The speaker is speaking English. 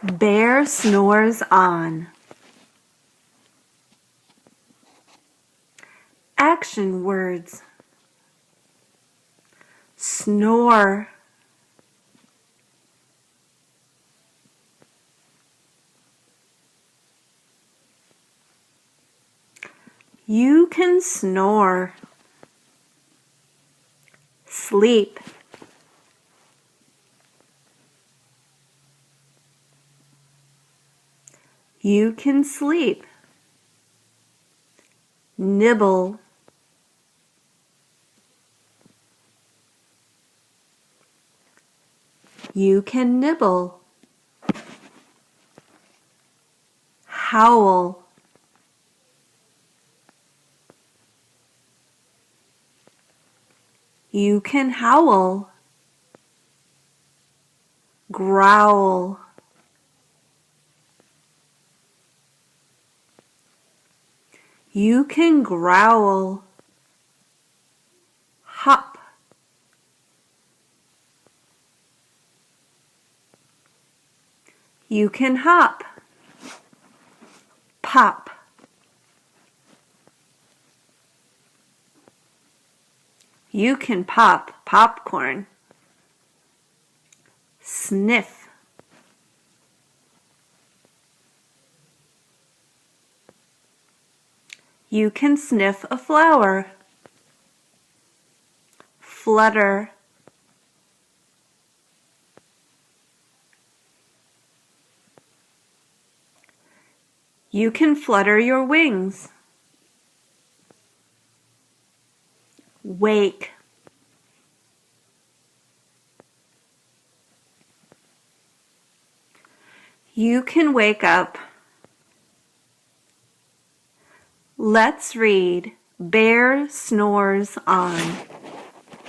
Bear snores on. Action words. Snore. You can snore. Sleep. You can sleep. Nibble. You can nibble. Howl. You can howl. Growl. You can growl. Hop. You can hop. Pop. You can pop popcorn. Sniff. You can sniff a flower. Flutter. You can flutter your wings. Wake. You can wake up. Let's read Bear Snores On.